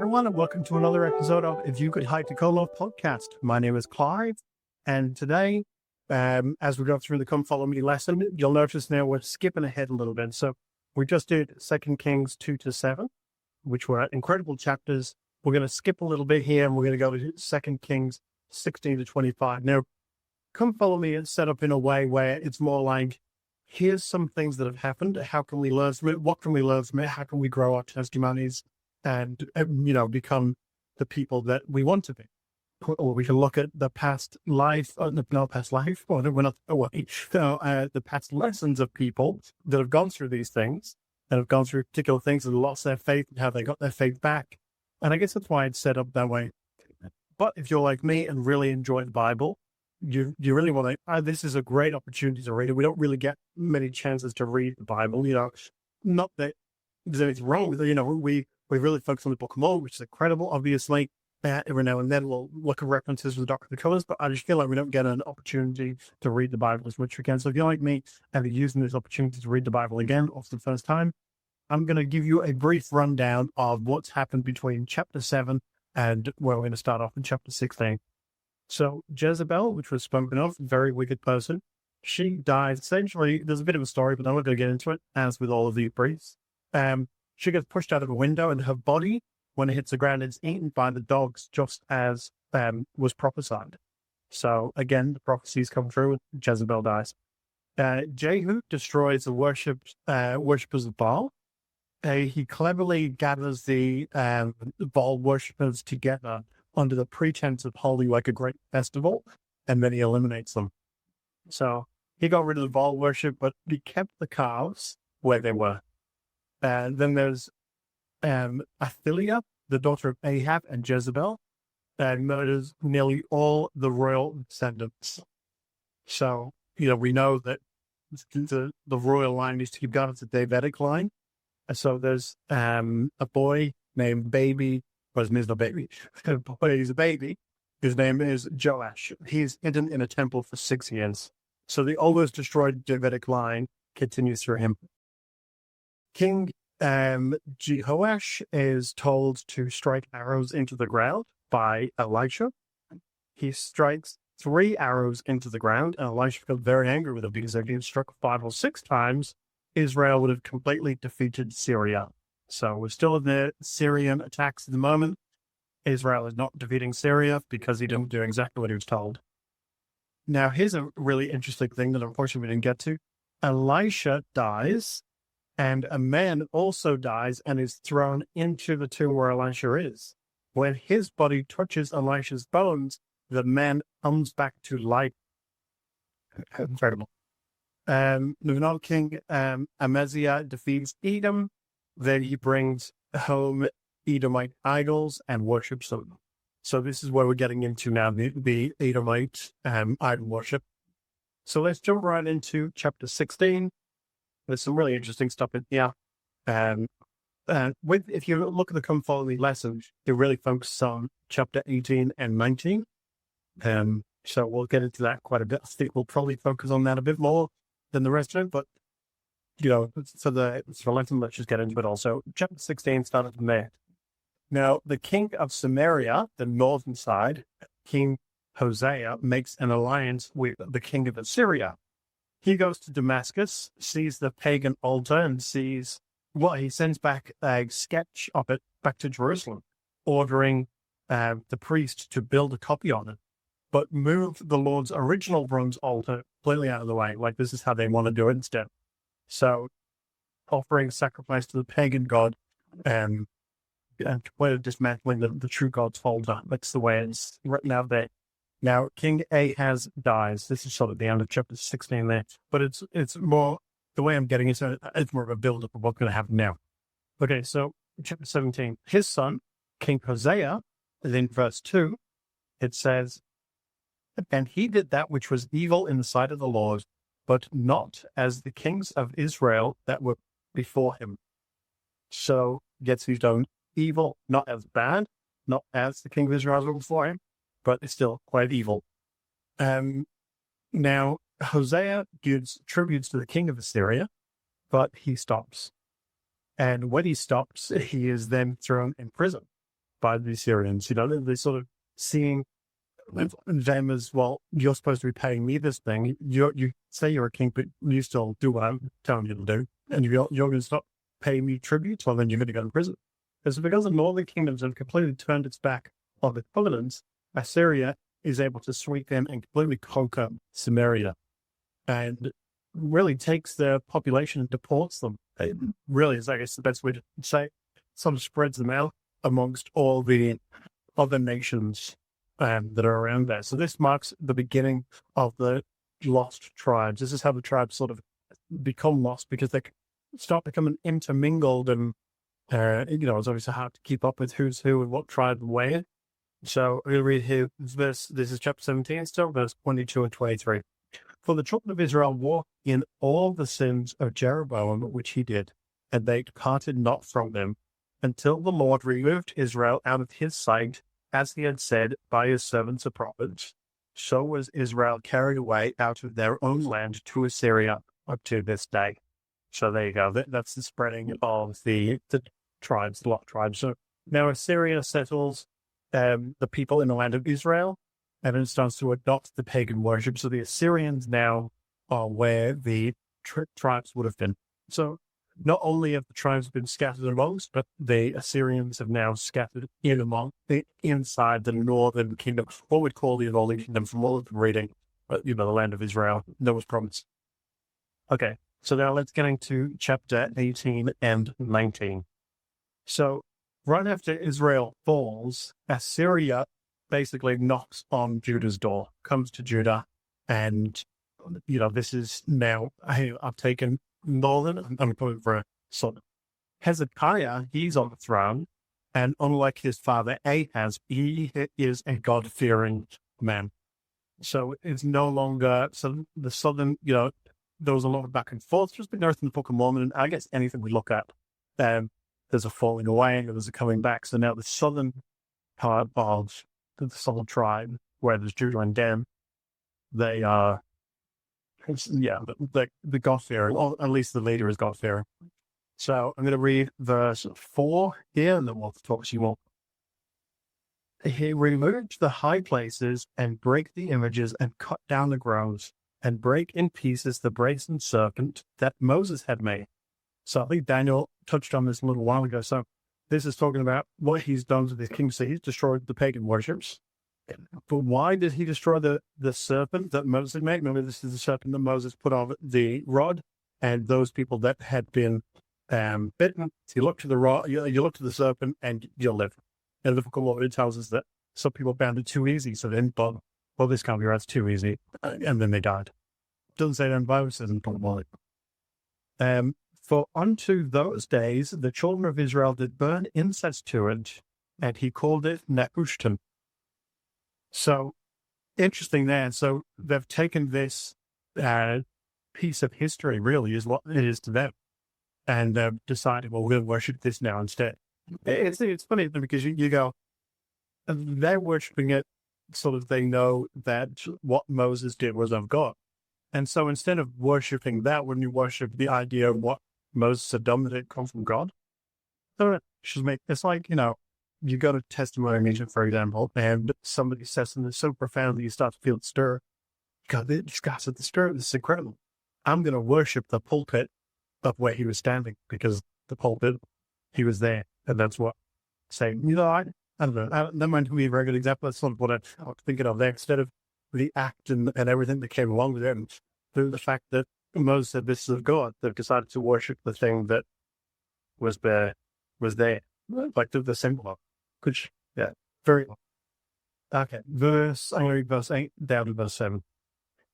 everyone, and welcome to another episode of If You Could Hike to Colo podcast. My name is Clive, and today, as we go through the Come Follow Me lesson, you'll notice now we're skipping ahead a little bit. So we just did 2 Kings 2-7, which were incredible chapters. We're going to skip a little bit here, and we're going to go to 2 Kings 16-25. Now, Come Follow Me is set up in a way where it's more like, here's some things that have happened. How can we learn from it? What can we learn from it? How can we grow our testimonies and, become the people that we want to be? Or we can look at the past life, the past lessons of people that have gone through these things, that have gone through particular things and lost their faith and how they got their faith back. And I guess that's why it's set up that way. But if you're like me and really enjoy the Bible, you really want to, this is a great opportunity to read it. We don't really get many chances to read the Bible, not that there's anything wrong with it. We really focus on the Book of Mormon, which is incredible, obviously. Every now and then we'll look at references to the Doctrine of the Covenants, but I just feel like we don't get an opportunity to read the Bible as much as we can. So if you're like me and you're using this opportunity to read the Bible again or for the first time, I'm going to give you a brief rundown of what's happened between chapter 7 and where we're going to start off in chapter 16. So Jezebel, which was spoken of, very wicked person, she dies. Essentially, there's a bit of a story, but I'm not going to get into it, as with all of these briefs. She gets pushed out of a window, and her body, when it hits the ground, is eaten by the dogs, just as was prophesied. So again, the prophecies come true, and Jezebel dies. Jehu destroys the worshippers of Baal. He cleverly gathers the Baal worshippers together under the pretense of holding like a great festival, and then he eliminates them. So he got rid of the Baal worship, but he kept the calves where they were. Then there's Athaliah, the daughter of Ahab and Jezebel, and murders nearly all the royal descendants. So, we know that the royal line is to keep going. It's a Davidic line. So there's a boy named Baby. His name's not Baby. He's a baby. His name is Joash. He's hidden in a temple for 6 years. So the almost destroyed Davidic line continues through him. King Jehoash is told to strike arrows into the ground by Elisha. He strikes 3 arrows into the ground, and Elisha got very angry with him because if he had struck 5 or 6 times, Israel would have completely defeated Syria. So we're still in the Syrian attacks at the moment. Israel is not defeating Syria because he didn't do exactly what he was told. Now, here's a really interesting thing that unfortunately we didn't get to. Elisha dies, and a man also dies and is thrown into the tomb where Elisha is. When his body touches Elisha's bones, the man comes back to life. Incredible. Moving on, King Amaziah defeats Edom. Then he brings home Edomite idols and worships them. So this is where we're getting into now, the Edomite idol worship. So let's jump right into chapter 16. There's some really interesting stuff in here. If you look at the Come Follow Me lesson, it really focuses on chapter 18 and 19. So we'll get into that quite a bit. I think we'll probably focus on that a bit more than the rest of it, but for the lesson, let's just get into it also. Chapter 16 started from there. Now, the king of Samaria, the northern side, King Hosea, makes an alliance with the king of Assyria. He goes to Damascus, sees the pagan altar, and he sends back a sketch of it back to Jerusalem, ordering the priest to build a copy on it, but move the Lord's original bronze altar completely out of the way. Like, this is how they want to do it instead. So, offering sacrifice to the pagan god and completely dismantling the true God's altar. That's the way it's written out there. Now, King Ahaz dies. This is sort of the end of chapter 16 there. But it's more, the way I'm getting it, it's more of a build-up of what's going to happen now. Okay, so chapter 17. His son, King Hosea, in verse 2, it says, "And he did that which was evil in the sight of the Lord, but not as the kings of Israel that were before him." So gets his own evil, not as bad, not as the king of Israel were before him, but it's still quite evil. Now, Hosea gives tributes to the king of Assyria, but he stops. And when he stops, he is then thrown in prison. by the Assyrians. They're sort of seeing them as, well, you're supposed to be paying me this thing. You say you're a king, but you still do what I'm telling you to do. And you're going to stop paying me tribute, well, then you're going to go to prison. It's because the northern kingdoms have completely turned its back on the covenants. Assyria is able to sweep in and completely conquer Samaria, and really takes their population and deports them. It really is, I guess, the best way to say, sort of spreads them out amongst all the other nations that are around there. So this marks the beginning of the lost tribes. This is how the tribes sort of become lost, because they start becoming intermingled, and it's obviously hard to keep up with who's who and what tribe and where. So I'm going to read here this is chapter 17 still, verse 22 and 23. For the children of Israel walked in all the sins of Jeroboam which he did, and they departed not from them, until the Lord removed Israel out of his sight, as he had said by his servants the prophets. So was Israel carried away out of their own land to Assyria up to this day. So there you go. That's the spreading of the tribes, the lost tribes. So now Assyria settles the people in the land of Israel, and it starts to adopt the pagan worship. So the Assyrians now are where the tribes would have been. So not only have the tribes been scattered amongst, but the Assyrians have now scattered inside the northern kingdom, what we'd call the northern kingdom from all of the reading, the land of Israel, that was promised. Okay, so now let's get into chapter 18 and 19. So right after Israel falls, Assyria basically knocks on Judah's door, comes to Judah, and, this is now, I've taken northern, I'm going for a son. Hezekiah, he's on the throne, and unlike his father Ahaz, he is a God-fearing man. So it's no longer, so the southern, there was a lot of back and forth, just been Earth in the Book of Mormon, and I guess anything we look at, there's a falling away, and there's a coming back. So now the southern part of the southern tribe, where there's Judah and Dan, they are, the God-fearing, or at least the leader is God-fearing. So I'm going to read verse 4 here, and then we'll talk to you more. He removed the high places and break the images and cut down the groves and break in pieces the brazen serpent that Moses had made. So I think Daniel touched on this a little while ago. So this is talking about what he's done to the king. So he's destroyed the pagan worships. But why did he destroy the serpent that Moses made? Remember, this is the serpent that Moses put on the rod, and those people that had been bitten. So you look to the rod, you look to the serpent, and you'll live. And the book of Levant tells us that some people found it too easy, so then, this can't be right, it's too easy, and then they died. Doesn't say that in the Bible, it says in the book. For unto those days the children of Israel did burn incense to it, and he called it Nehushtan. So, interesting there. So, they've taken this piece of history, really, is what it is to them, and decided, well, we'll worship this now instead. It's funny because you go, they're worshiping it, sort of, they know that what Moses did was of God. And so instead of worshiping that, when you worship the idea of what Moses had done, that it come from God, it's like, you go to testimony meeting, for example, and somebody says something so profound that you start to feel it stir. God, this guy said the stir, this is incredible. I'm going to worship the pulpit of where he was standing, because the pulpit, he was there. And that's what saying, I don't know, that might be a very good example. That's sort of what I was thinking of there. Instead of the act and everything that came along with it, and through the fact that Moses said this is of God, they've decided to worship the thing that was there, like the symbol of, which, very well. Okay, I'm going to read verse 8 down to verse 7.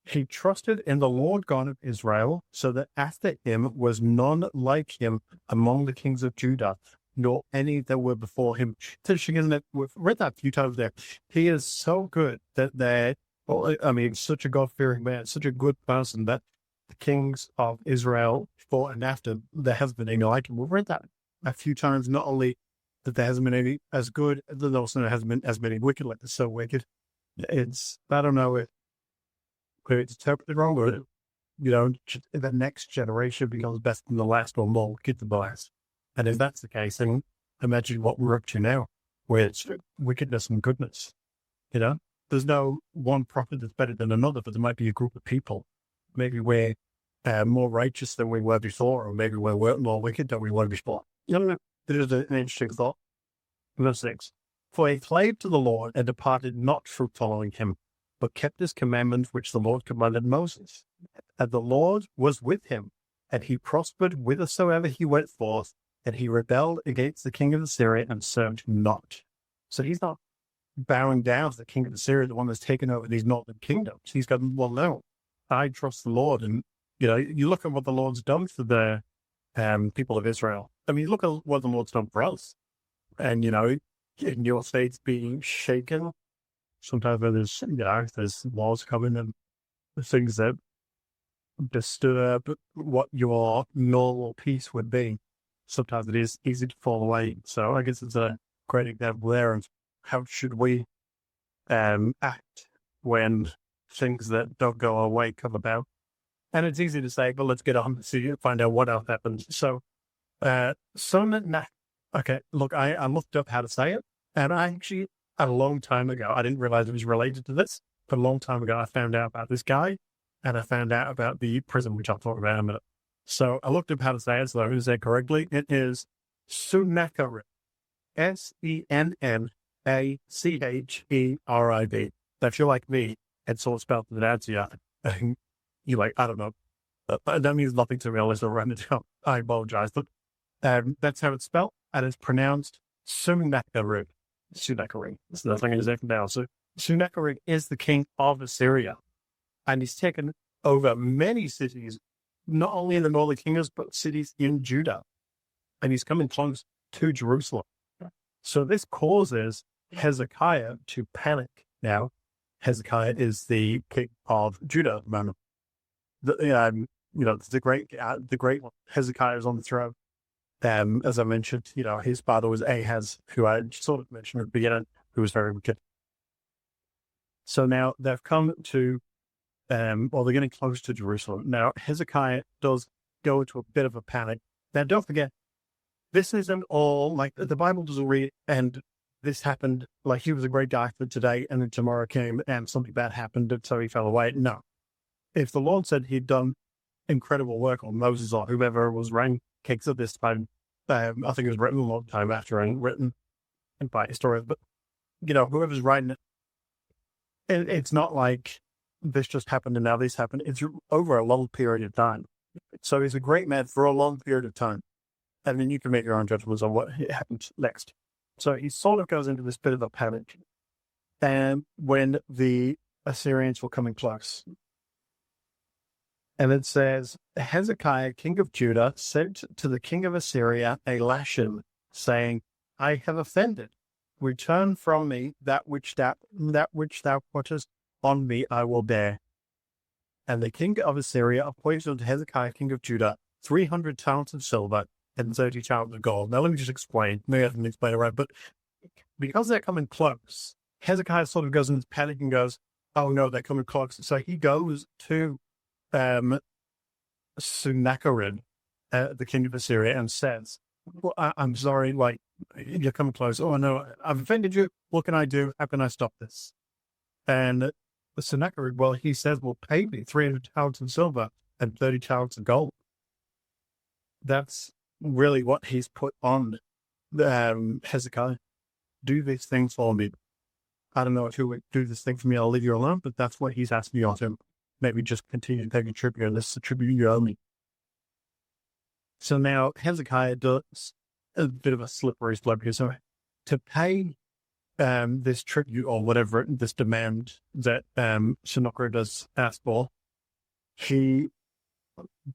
He trusted in the Lord God of Israel, so that after him was none like him among the kings of Judah, nor any that were before him. Interesting, isn't it? We've read that a few times there. He is so good that such a God-fearing man, such a good person, that the kings of Israel before and after, there has been any like him. We've read that a few times, not only that there hasn't been any as good, there also hasn't been as many wicked, like they're so wicked. I don't know if it's interpreted wrong, or, the next generation becomes better than the last, or more wicked than the last. And if that's the case, then imagine what we're up to now. where it's wickedness and goodness. You know, there's no one prophet that's better than another, but there might be a group of people. Maybe we're more righteous than we were before, or maybe we're more wicked than we were before. You know, this is an interesting thought. Verse 6. For he clave to the Lord and departed not from following him, but kept his commandments which the Lord commanded Moses. And the Lord was with him, and he prospered whithersoever he went forth, and he rebelled against the king of Assyria and served him not. So he's not bowing down to the king of Assyria, the one that's taken over these northern kingdoms. He's going, well, no, I trust the Lord. And, you know, you look at what the Lord's done for the people of Israel. I mean, look at what the Lord's done for us. And, you know, in your states being shaken, sometimes when there's wars coming and things that disturb what your normal peace would be. Sometimes it is easy to fall away. So I guess it's a great example there of how should we act when things that don't go our way come about. And it's easy to say, but let's get on to find out what else happens. So, okay, look, I looked up how to say it, and I actually, a long time ago, I didn't realize it was related to this, but a long time ago, I found out about this guy, and I found out about the prison, which I'll talk about in a minute. So I looked up how to say it, so I'm going to say it correctly. It is Sennacherib. Sennacherib. Now, if you're like me, and so it's spelled with an ad to you, and you're like, I don't know. That means nothing to me unless I run it down. I apologize, but that's how it's spelled, and it's pronounced Sennacherib. Sennacherib. So that's what I'm going to say from now. So Sennacherib is the king of Assyria, and he's taken over many cities, not only in the northern kingdoms, but cities in Judah. And he's coming close to Jerusalem. So this causes Hezekiah to panic. Now, Hezekiah is the king of Judah at the moment. The great one. Hezekiah is on the throne. As I mentioned, his father was Ahaz, who I sort of mentioned at the beginning, who was very wicked. So now they've come to, they're getting close to Jerusalem. Now, Hezekiah does go into a bit of a panic. Now, don't forget, this isn't all, like, the Bible doesn't read, and this happened, like, he was a great guy for today, and then tomorrow came, and something bad happened, and so he fell away. No. If the Lord said he'd done incredible work on Moses or whoever was writing cakes at this time, I think it was written a long time after and written by historians, but, whoever's writing it, it's not like this just happened and now this happened. It's over a long period of time. So he's a great man for a long period of time. And then you can make your own judgments on what happened next. So he sort of goes into this bit of a panic. And when the Assyrians were coming close, and it says, Hezekiah, king of Judah, sent to the king of Assyria a lashon, saying, I have offended. Return from me that which thou puttest on me I will bear. And the king of Assyria appointed unto Hezekiah, king of Judah, 300 talents of silver and 30 talents of gold. Now let me just explain. Maybe I didn't explain it right, but because they're coming close, Hezekiah sort of goes into panic and goes, oh no, they're coming close. So he goes to Sennacherib, the king of Assyria, and says, well, I'm sorry, like, you're coming close. Oh no, I've offended you. What can I do? How can I stop this? And Sennacherib, well, he says, well, pay me 300 talents of silver and 30 talents of gold. That's really what he's put on Hezekiah. Do these things for me. I don't know if you would do this thing for me, I'll leave you alone, but that's what he's asking you of him. Maybe just continue to pay a tribute, and this is a tribute you owe me. So now Hezekiah does a bit of a slippery slope here. So to pay this tribute or whatever, this demand that Sennacherib does ask for, he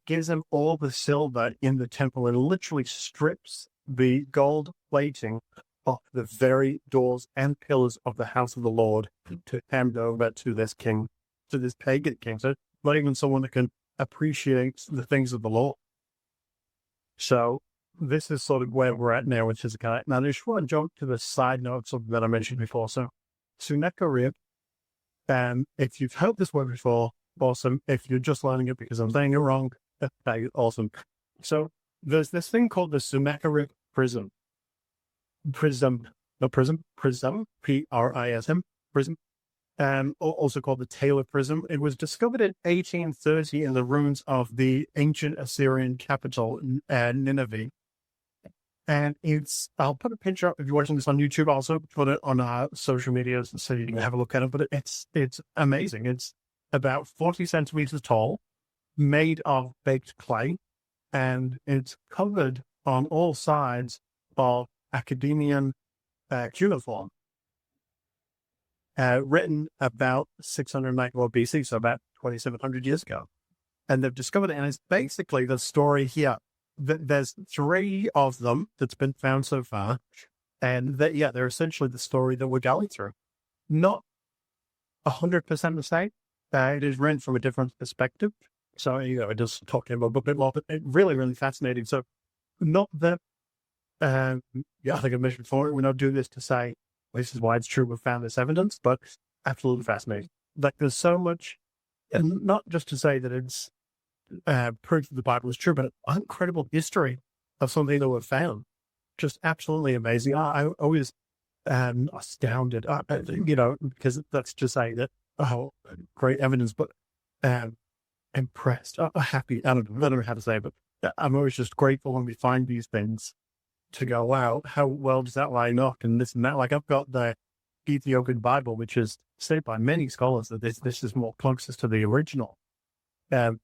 gives him all the silver in the temple and literally strips the gold plating off the very doors and pillars of the house of the Lord to hand over to this king, to this pagan king. So not even someone that can appreciate the things of the Lord. So this is sort of where we're at now with Hezekiah. Now, I just want to jump to the side note of something that I mentioned before. So Sennacherib, if you've heard this word before, awesome. If you're just learning it because I'm saying it wrong, okay, awesome. So there's this thing called the Sennacherib prism. no, prism, Prism, prism, also called the Taylor Prism. It was discovered in 1830 in the ruins of the ancient Assyrian capital, Nineveh. And I'll put a picture up if you're watching this on YouTube. I'll also put it on our social medias so you can have a look at it. But it's amazing. It's about 40 centimeters tall, made of baked clay, and it's covered on all sides of academician cuneiform, written about 694 BC, so about 2,700 years ago. And they've discovered it, and it's basically the story here. There's 3 of them that's been found so far, and they're essentially the story that we're going through. Not 100% the same. It is written from a different perspective. So, it does talk about a bit more, but it's really, really fascinating. So, not that, I think I mentioned before, we're not doing this to say, this is why it's true, we found this evidence, but absolutely fascinating. Like, there's so much, and not just to say that it's proof that the Bible is true, but an incredible history of something that we've found. Just absolutely amazing. I always astounded, because that's to say that, great evidence, but impressed, happy. I don't know how to say it, but I'm always just grateful when we find these things to go, wow, how well does that line up and this and that. Like, I've got the Ethiopian Bible, which is said by many scholars that this is more closest to the original.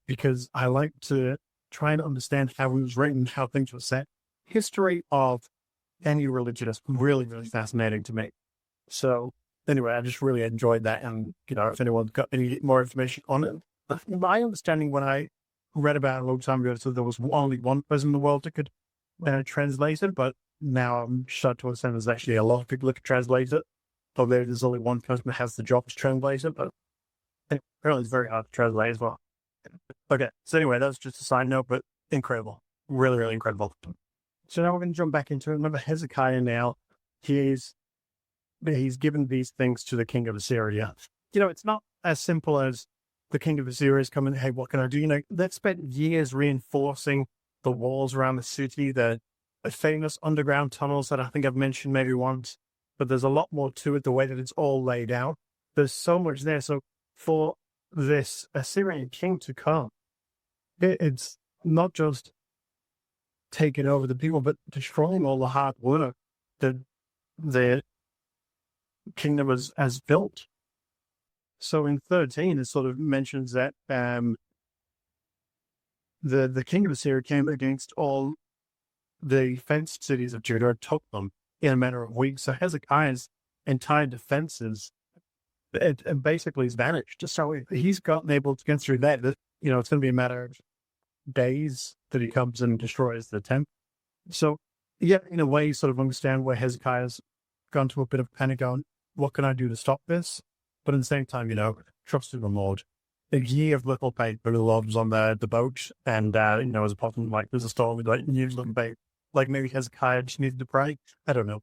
Because I like to try and understand how it was written, how things were set. History of any religion is really, really fascinating to me. So anyway, I just really enjoyed that. And, if anyone's got any more information on it, my understanding when I read about it a long time ago, so there was only one person in the world that could translate it, but now I'm starting to understand there's actually a lot of people that can translate it. Although there's only one person that has the job to translate it, but apparently it's very hard to translate as well. Okay, so anyway, that's just a side note, but incredible. Really, really incredible. So now we're going to jump back into it. Remember Hezekiah now, he's given these things to the king of Assyria. It's not as simple as the king of Assyria is coming, hey, what can I do? They've spent years reinforcing the walls around the city, the famous underground tunnels that I think I've mentioned maybe once, but there's a lot more to it, the way that it's all laid out. There's so much there. So for this Assyrian king to come, it's not just taking over the people, but destroying all the hard work that the kingdom has built. So in 13, it sort of mentions that the king of Assyria came against all the fenced cities of Judah and took them in a matter of weeks. So Hezekiah's entire defenses, it basically is vanished. So he's gotten able to get through that. It's going to be a matter of days that he comes and destroys the temple. So, in a way, you sort of understand where Hezekiah's gone to a bit of panic on, what can I do to stop this? But at the same time, trust in the Lord. A year of little faith, but the Lord was on the boat, and, as a problem, like, there's a storm with, like, years of little faith. Like, maybe Hezekiah just needed to pray. I don't know.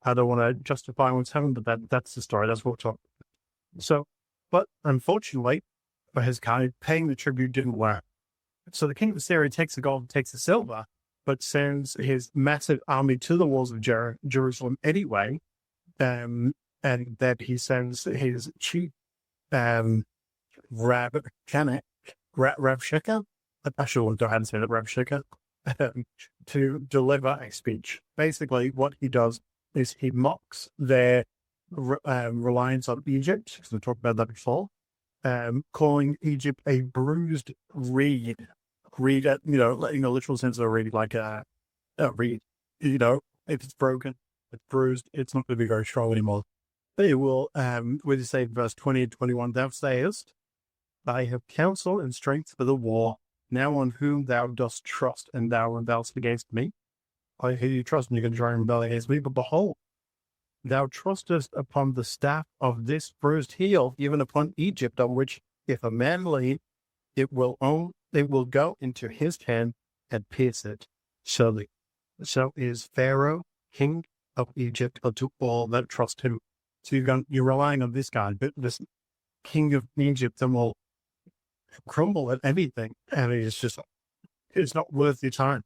I don't want to justify what's happened, but that's the story. That's what we're talking about. So, but unfortunately, for Hezekiah, paying the tribute didn't work. So the king of Assyria takes the gold and takes the silver, but sends his massive army to the walls of Jerusalem anyway. And then he sends his chief, Rabshakeh. I sure want to say that, Rabshakeh, to deliver a speech. Basically, what he does is he mocks their reliance on Egypt, because we talked about that before, calling Egypt a bruised reed. Reed, in the literal sense of a reed, like a reed. If it's broken, it's bruised, it's not going to be very strong anymore. They will, we say in verse 20 and 21, thou sayest, I have counsel and strength for the war. Now on whom thou dost trust, and thou rebellest against me. I hear you trust, and you're going to try and rebel against me. But behold, thou trustest upon the staff of this bruised heel, even upon Egypt, on which if a man lean, it will go into his hand and pierce it. So is Pharaoh, king of Egypt, unto all that trust him. So you're relying on this guy, but this king of Egypt, and will crumble at anything. And it's not worth your time.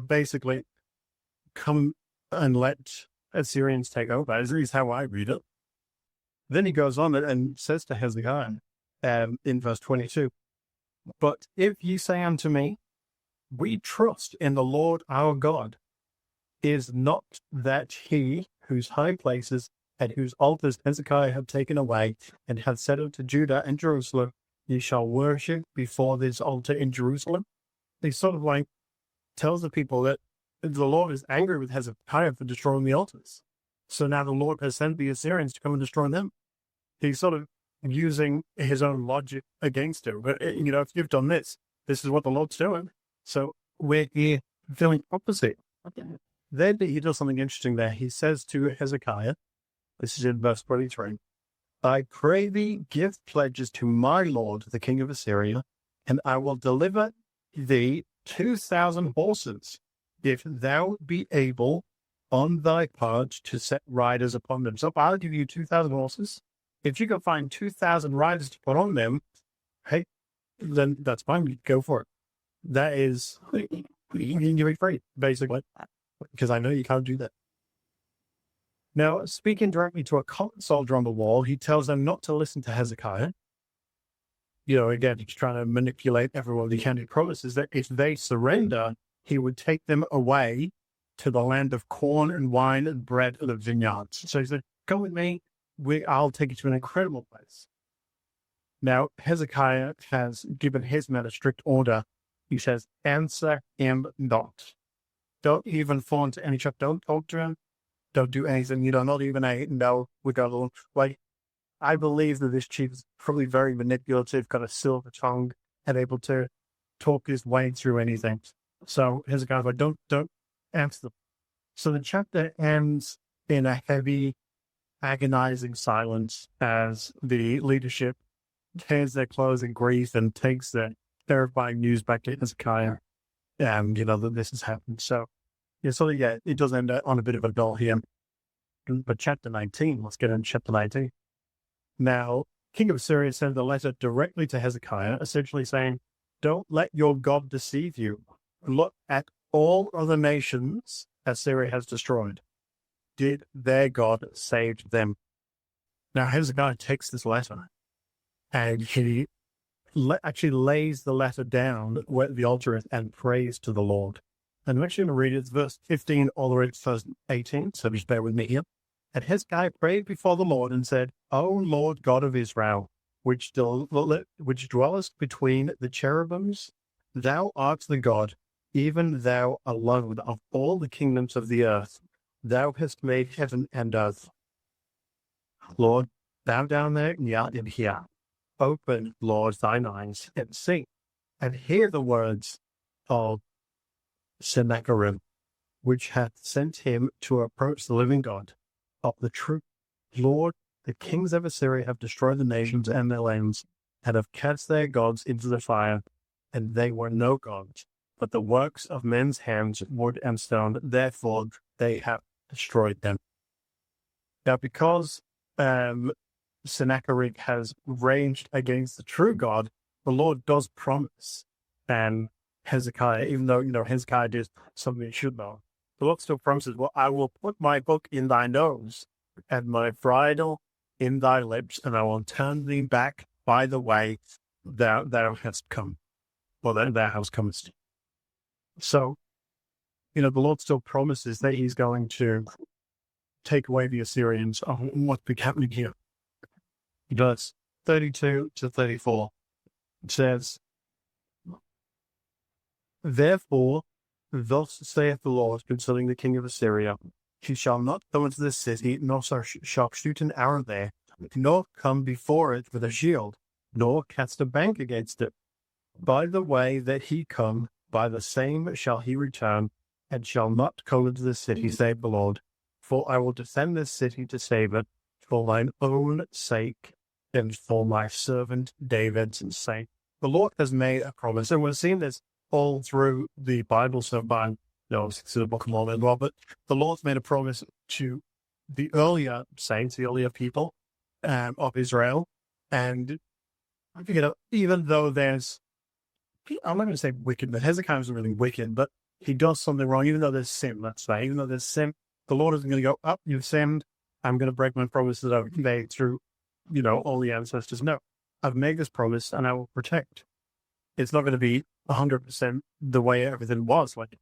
Basically come and let Assyrians take over. At least how I read it. Then he goes on and says to Hezekiah in verse 22, "But if ye say unto me, we trust in the Lord our God, is not that he whose high places and whose altars Hezekiah had taken away and had set unto Judah and Jerusalem, ye shall worship before this altar in Jerusalem?" He sort of like tells the people that the Lord is angry with Hezekiah for destroying the altars. So now the Lord has sent the Assyrians to come and destroy them. He's sort of using his own logic against him. But, if you've done this, this is what the Lord's doing. So we're here feeling opposite. Then he does something interesting there. He says to Hezekiah, this is in verse 23, "I pray thee, give pledges to my lord, the king of Assyria, and I will deliver thee 2,000 horses, if thou be able on thy part to set riders upon them." So I'll give you 2,000 horses. If you can find 2,000 riders to put on them, hey, then that's fine. Go for it. That is, you're afraid, basically, because I know you can't do that. Now, speaking directly to a common soldier on the wall, he tells them not to listen to Hezekiah. Again, he's trying to manipulate everyone. He promises that if they surrender, he would take them away to the land of corn and wine and bread and of vineyards. So he said, "Go with me. I'll take you to an incredible place." Now, Hezekiah has given his men a strict order. He says, "Answer him not. Don't even fall into any trap. Don't talk to him. Don't do anything. Not even no, we got along." Like, I believe that this chief is probably very manipulative, got a silver tongue, and able to talk his way through anything. So Hezekiah's like, don't answer them. So the chapter ends in a heavy, agonizing silence as the leadership tears their clothes in grief and takes the terrifying news back to Hezekiah, that this has happened. So, it does end on a bit of a dull here. But chapter 19, let's get into chapter 19. Now, King of Assyria sent a letter directly to Hezekiah, essentially saying, "Don't let your God deceive you. Look at all other nations Assyria has destroyed. Did their God save them?" Now, Hezekiah takes this letter and he actually lays the letter down where the altar is and prays to the Lord. And I'm actually going to read it. It's verse 15 all the way to verse 18, so just bear with me here. "And Hezekiah prayed before the Lord and said, O Lord God of Israel, which dwellest between the cherubims, thou art the God, even thou alone of all the kingdoms of the earth. Thou hast made heaven and earth. Lord, bow down there and hear. Open, Lord, thine eyes and see, and hear the words of Sennacherib, which hath sent him to approach the living God of the true Lord. The kings of Assyria have destroyed the nations and their lands, and have cast their gods into the fire, and they were no gods, but the works of men's hands, wood and stone. Therefore they have destroyed them." Now, because Sennacherib has raged against the true God, the Lord does promise, and Hezekiah, even though Hezekiah did something he should know, the Lord still promises, "Well, I will put my book in thy nose, and my bridle in thy lips, and I will turn thee back by the way thou hast come, or that thou hast comest." So, the Lord still promises that he's going to take away the Assyrians. What's been happening here? Verse 32 to 34, it says, "Therefore, thus saith the Lord concerning the king of Assyria, he shall not come into this city, nor shall shoot an arrow there, nor come before it with a shield, nor cast a bank against it. By the way that he come, by the same shall he return, and shall not come into the city, save the Lord. For I will defend this city to save it, for thine own sake, and for my servant David's sake." The Lord has made a promise, and we're seeing this all through the Bible so far. It's the Book of Mormon as well, but the Lord's made a promise to the earlier saints, the earlier people of Israel. And even though there's, I'm not going to say wicked, but Hezekiah isn't really wicked, but he does something wrong, even though there's sin, let's say, even though there's sin, The Lord isn't going to go, up, you've sinned. I'm going to break my promise that I've made through, all the ancestors. No, I've made this promise and I will protect. It's not going to be 100% the way everything was. Like,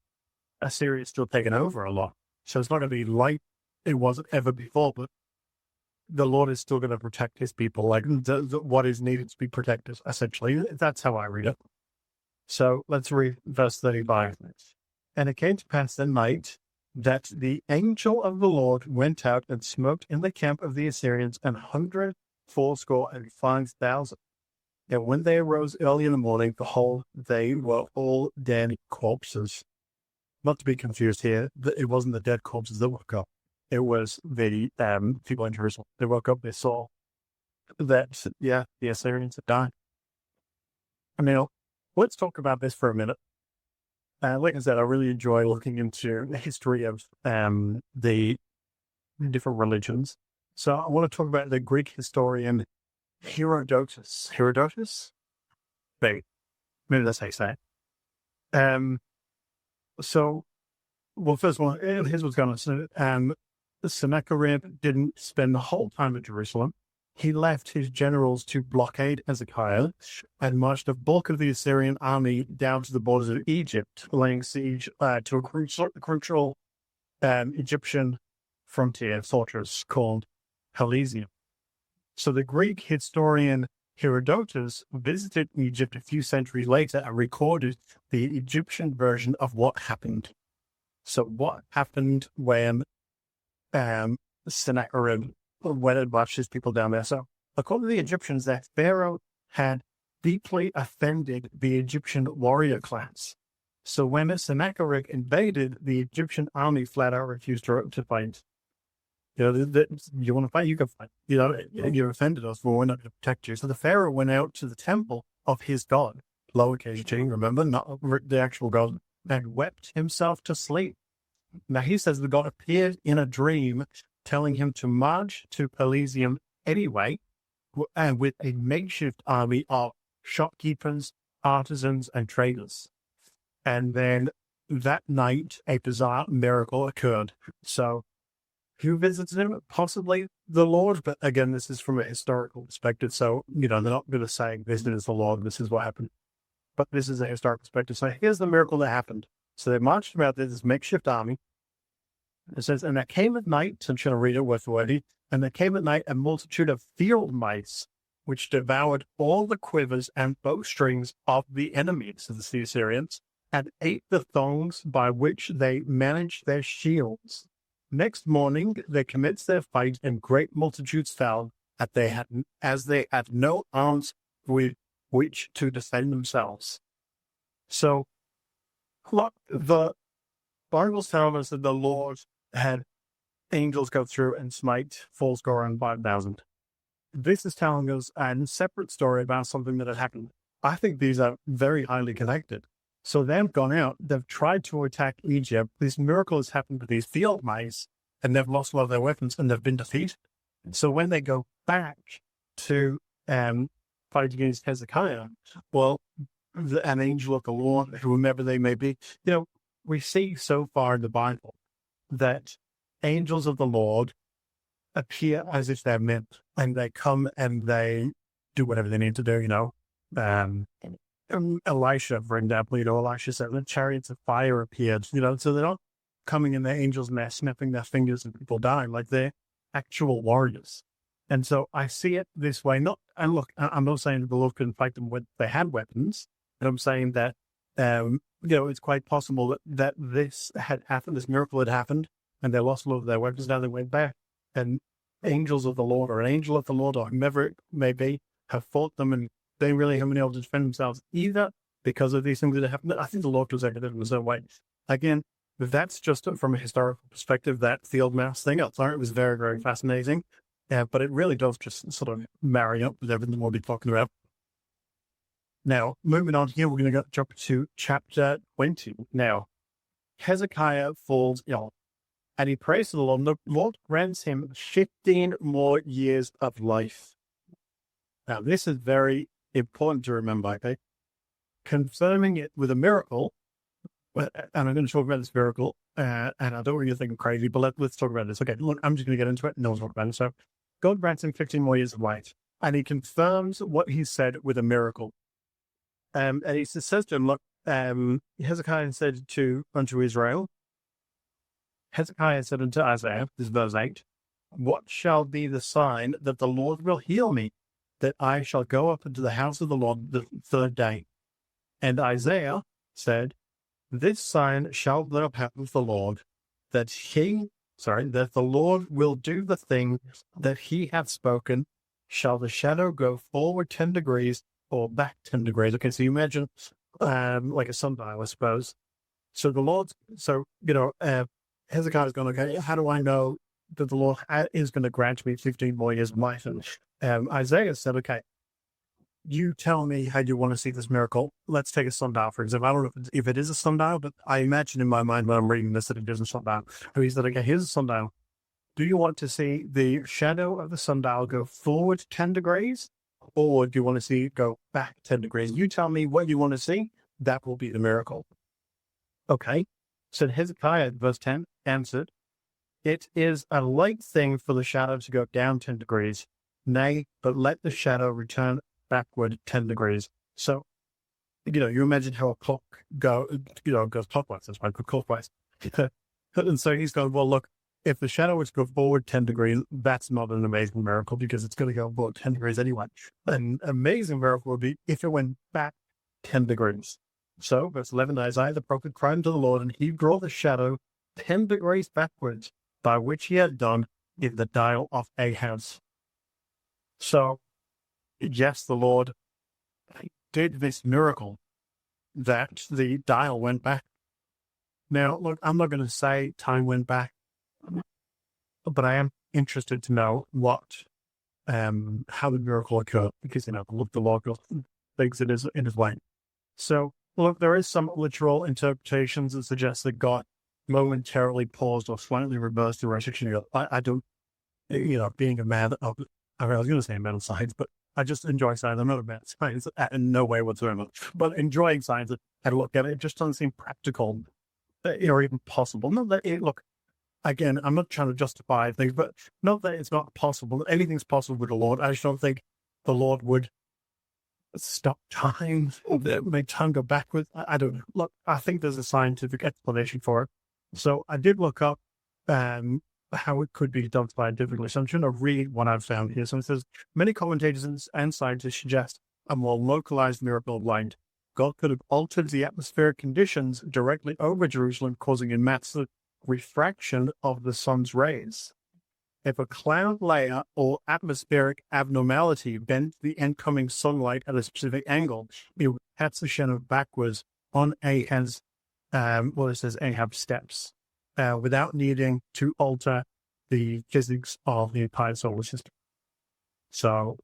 Assyria is still taking over a lot. So it's not going to be like it wasn't ever before, but the Lord is still going to protect his people, like what is needed to be protected, essentially. That's how I read it. So let's read verse 35. And it came to pass that night that the angel of the Lord went out and smote in the camp of the Assyrians 185,000. And when they arose early in the morning, behold, they were all dead corpses. Not to be confused here, it wasn't the dead corpses that woke up. It was the people in Jerusalem. They woke up, they saw that, the Assyrians had died. Now, let's talk about this for a minute. Like I said, I really enjoy looking into the history of the different religions. So I want to talk about the Greek historian Herodotus. Herodotus? Maybe that's how you say it. First of all, here's what's going on. Sennacherib didn't spend the whole time at Jerusalem. He left his generals to blockade Hezekiah and marched the bulk of the Assyrian army down to the borders of Egypt, laying siege to a crucial Egyptian frontier fortress called Pelusium. So the Greek historian Herodotus visited Egypt a few centuries later and recorded the Egyptian version of what happened. So what happened when Sennacherib went and marched his people down there? So according to the Egyptians, that Pharaoh had deeply offended the Egyptian warrior class. So when Sennacherib invaded, the Egyptian army flat out refused to fight. You want to fight, you can fight. You offended us, well, we're not going to protect you. So the Pharaoh went out to the temple of his god, lowercase g, remember, not the actual god, and wept himself to sleep. Now he says the god appeared in a dream, telling him to march to Pelusium anyway, and with a makeshift army of shopkeepers, artisans, and traders. And then that night, a bizarre miracle occurred. So who visits him? Possibly the Lord, but again, this is from a historical perspective. So, they're not going to say this is the Lord, this is what happened. But this is a historical perspective. So here's the miracle that happened. So they marched about this makeshift army. It says, and there came at night, I'm trying to read it word for word, and there came at night a multitude of field mice, which devoured all the quivers and bowstrings of the enemies of the Assyrians, and ate the thongs by which they managed their shields. Next morning, they commenced their fight, and great multitudes fell, as they had no arms with which to defend themselves. So, look, the Bible's telling us that the Lord had angels go through and smite fourscore and 5,000. This is telling us a separate story about something that had happened. I think these are very highly connected. So they've gone out, they've tried to attack Egypt. This miracle has happened with these field mice, and they've lost a lot of their weapons, and they've been defeated. So when they go back to fight against Hezekiah, well, an angel of the Lord, whomever they may be, we see so far in the Bible that angels of the Lord appear as if they're meant, and they come and they do whatever they need to do, Elisha, for example, Elisha said the chariots of fire appeared, so they're not coming in their angels and they're snapping their fingers and people dying, like they're actual warriors. And so I see it this way. I'm not saying that the Lord couldn't fight them when they had weapons, but I'm saying that, it's quite possible that this had happened, this miracle had happened, and they lost a lot of their weapons. Now they went back, and angels of the Lord, or an angel of the Lord, or whomever it may be, have fought them, and they really haven't been able to defend themselves either because of these things that happened. I think the Lord was acting in his own way. Again, that's just from a historical perspective, that field mouse thing. I thought it was very, very fascinating. But it really does just sort of marry up with everything we'll be talking about. Now, moving on here, we're going to jump to chapter 20. Now, Hezekiah falls ill, and he prays to the Lord. The Lord grants him 15 more years of life. Now, this is very important to remember, okay? Confirming it with a miracle, and I'm going to talk about this miracle, and I don't want you to think I'm crazy, but let's talk about this. Okay, look, I'm just going to get into it. No one's talking about it. So God grants him 15 more years of life, and he confirms what he said with a miracle. And he says to him, look, Hezekiah said unto Israel, Hezekiah said unto Isaiah, this is verse 8, what shall be the sign that the Lord will heal me, that I shall go up into the house of the Lord the third day? And Isaiah said, this sign shall there happen with the Lord, that the Lord will do the thing that he hath spoken. Shall the shadow go forward 10 degrees or back 10 degrees? Okay, so you imagine like a sundial, I suppose. So Hezekiah's going, okay, how do I know that the Lord is going to grant me 15 more years of life? And Isaiah said, okay, you tell me how you want to see this miracle. Let's take a sundial, for example. I don't know if it is a sundial, but I imagine in my mind when I'm reading this that it is a sundial. So he said, okay, here's a sundial. Do you want to see the shadow of the sundial go forward 10 degrees? Or do you want to see it go back 10 degrees? You tell me what you want to see. That will be the miracle. Okay. So Hezekiah, verse 10, answered, it is a light thing for the shadow to go down 10 degrees. Nay, but let the shadow return backward 10 degrees. So, you imagine how a clock goes clockwise. That's why I put clockwise. And so he's going, well, look, if the shadow was to go forward 10 degrees, that's not an amazing miracle because it's going to go forward 10 degrees anyway. An amazing miracle would be if it went back 10 degrees. So, verse 11, Isaiah the prophet cried unto the Lord, and he brought the shadow 10 degrees backwards, by which he had done in the dial of Ahaz. So, yes, the Lord did this miracle that the dial went back. Now, look, I'm not going to say time went back, but I am interested to know how the miracle occurred, because, the Lord thinks it is in his way. So, look, there is some literal interpretations that suggest that God momentarily paused or slightly reversed the direction. I don't, being a man of, I was going to say a man of science, but I just enjoy science. I'm not a man of science in no way whatsoever, but enjoying science and look at it, it just doesn't seem practical or even possible. Not that look, again, I'm not trying to justify things, but not that it's not possible. Anything's possible with the Lord. I just don't think the Lord would stop time, make time go backwards. I don't know. Look, I think there's a scientific explanation for it. So I did look up how it could be done scientifically. So I'm trying to read what I've found here. So it says, many commentators and scientists suggest a more localized miracle of light. God could have altered the atmospheric conditions directly over Jerusalem, causing a massive refraction of the sun's rays. If a cloud layer or atmospheric abnormality bent the incoming sunlight at a specific angle, it would catch the shadow backwards on Ahab's steps, without needing to alter the physics of the entire solar system. So,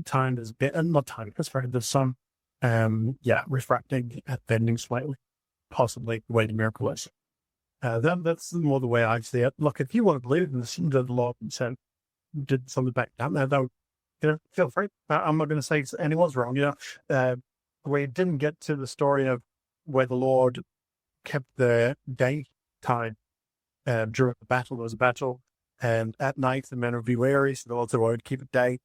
time is the sun, refracting and bending slightly, possibly the way the miracle is. That's more the way I see it. Look, if you want to believe in this, the Lord did something back down there, though, feel free. I'm not going to say anyone's wrong. We didn't get to the story of where the Lord kept the daytime during the battle. There was a battle, and at night the men would be weary, so the Lord said, well, keep a day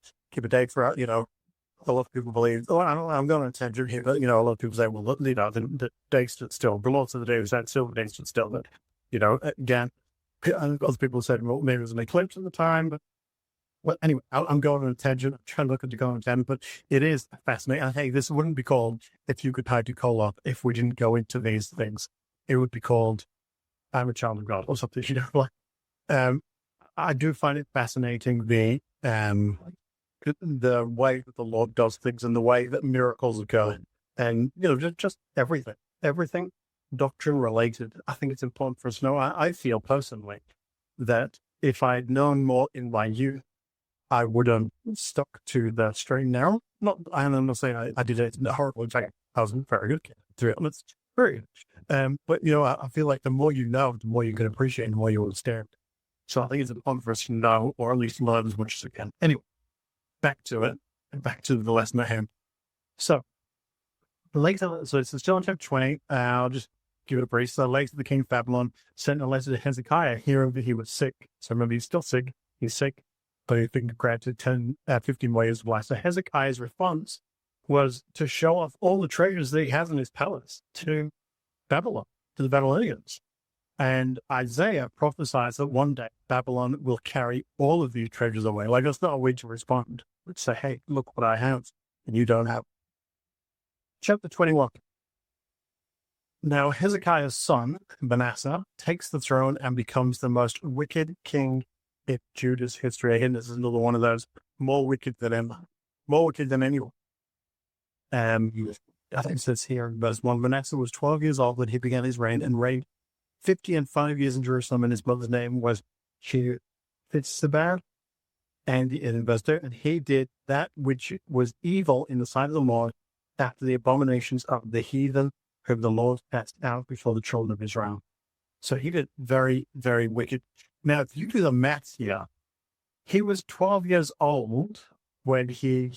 for, a lot of people believe, I'm going on a tangent here, but, a lot of people say, well, the day stood still. The Lord said the day was that still, the day stood still. But, again, other people said, well, maybe it was an eclipse at the time. But, well, anyway, I'm going on a tangent. I'm trying to look at the go on a tangent, but it is fascinating. And hey, this wouldn't be called If You Could Hide Your Color if we didn't go into these things. It would be called I'm a Child of God or something, I do find it fascinating, the way that the Lord does things and the way that miracles occur, and just everything doctrine related. I think it's important for us to know. I feel personally that if I'd known more in my youth, I would have stuck to the straight and narrow. I'm not saying I did it horrible. In fact, I was very good, to be honest, very good. But I feel like the more you know, the more you can appreciate, and the more you understand. So I think it's important for us to know, or at least learn as much as we can. Anyway. Back to it, back to the lesson at hand. So, later, so it's still in chapter 20. I'll just give it a breeze. So later the king of Babylon sent a letter to Hezekiah, hearing that he was sick. So remember, he's still sick. He's sick, but he's been granted 15 more years of life. So Hezekiah's response was to show off all the treasures that he has in his palace to Babylon, to the Babylonians. And Isaiah prophesies that one day Babylon will carry all of these treasures away. Like, that's not a way to respond. Let's say, hey, look what I have, and you don't have. Chapter 21. Now Hezekiah's son, Manasseh, takes the throne and becomes the most wicked king in Judah's history. Again, this is another one of those more wicked than anyone. I think it says here in verse 1, Manasseh was 12 years old when he began his reign and reigned 50 years in Jerusalem, and his mother's name was Shephatizzebah. And in verse 2, and he did that which was evil in the sight of the Lord after the abominations of the heathen whom the Lord cast out before the children of Israel. So he did very, very wicked. Now, if you do the math here, he was 12 years old when he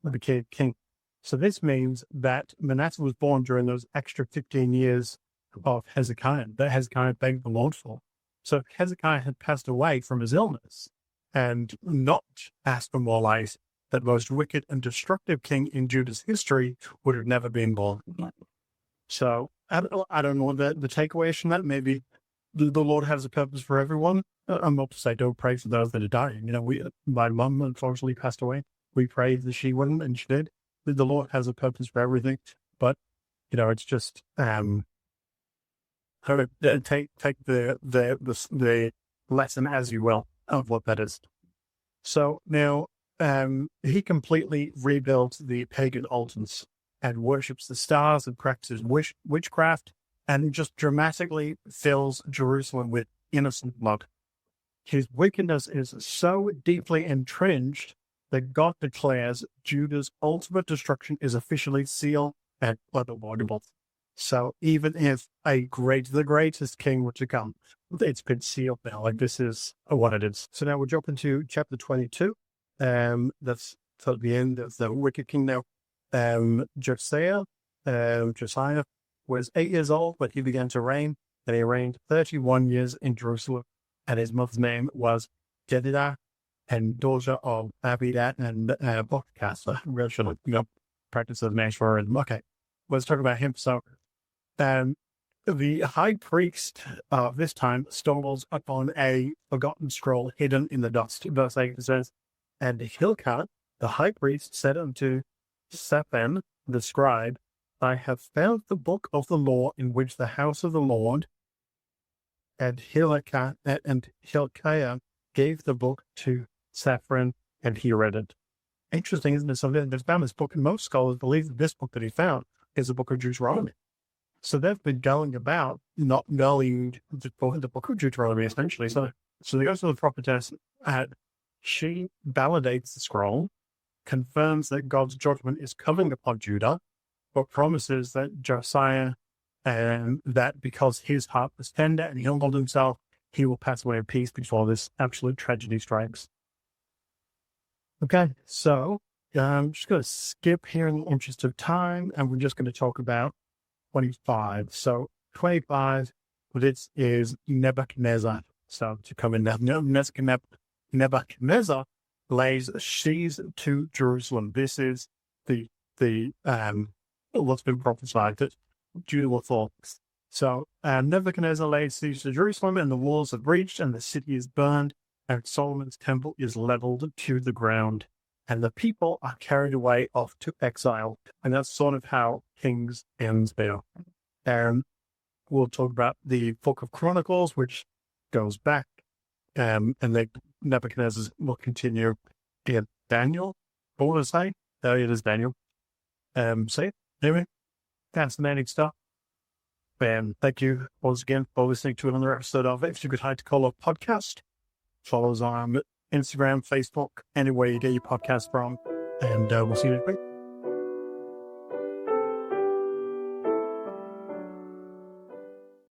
became king. So this means that Manasseh was born during those extra 15 years of Hezekiah that Hezekiah begged the Lord for. So if Hezekiah had passed away from his illness and not asked for more life, that most wicked and destructive king in Judah's history would have never been born. So I don't know what the takeaway is from that. Maybe the Lord has a purpose for everyone. I'm not to say don't pray for those that are dying. You know, my mum unfortunately passed away. We prayed that she wouldn't, and she did. The Lord has a purpose for everything. But, you know, it's just take the lesson as you will of what that is. So now he completely rebuilds the pagan altars and worships the stars and practices witchcraft, and just dramatically fills Jerusalem with innocent blood. His wickedness is so deeply entrenched that God declares Judah's ultimate destruction is officially sealed and unavoidable. So even if the greatest king were to come, it's been sealed now. Like, this is what it is. So now we'll jump into chapter 22. That's at the end of the wicked king now. Josiah was 8 years old when he began to reign, and he reigned 31 years in Jerusalem, and his mother's name was Jedidah, and daughter of Abidat and Bokcasa. Really should have practice those names for him. Okay, let's talk about him. So the high priest of this time stumbles upon a forgotten scroll hidden in the dust. Verse 8 says, and Hilkiah, the high priest, said unto Shaphan the scribe, I have found the book of the law in which the house of the Lord, and Hilkiah gave the book to Shaphan, and he read it. Interesting, isn't it? So there's found this book, and most scholars believe that this book that he found is the book of Deuteronomy. So they've been going about not knowing the book of Deuteronomy, essentially. So they go to the prophetess, and she validates the scroll, confirms that God's judgment is coming upon Judah, but promises that Josiah, that because his heart was tender and he humbled himself, he will pass away in peace before this absolute tragedy strikes. Okay, so I'm just going to skip here in the interest of time, and we're just going to talk about 25. So 25, this is Nebuchadnezzar. So to come in now, Nebuchadnezzar lays siege to Jerusalem. This is the what's been prophesied that Judah will fall. So Nebuchadnezzar lays siege to Jerusalem, and the walls are breached, and the city is burned, and Solomon's temple is leveled to the ground, and the people are carried away off to exile. And that's sort of how Kings ends there. And we'll talk about the Book of Chronicles, which goes back, and then Nebuchadnezzar will continue in Daniel. What would I say? Oh, it is Daniel. See? Anyway, fascinating stuff. And thank you once again for listening to another episode of If You Could Hide to Call Up podcast. Follow us on Instagram, Facebook, anywhere you get your podcast from. And we'll see you next week.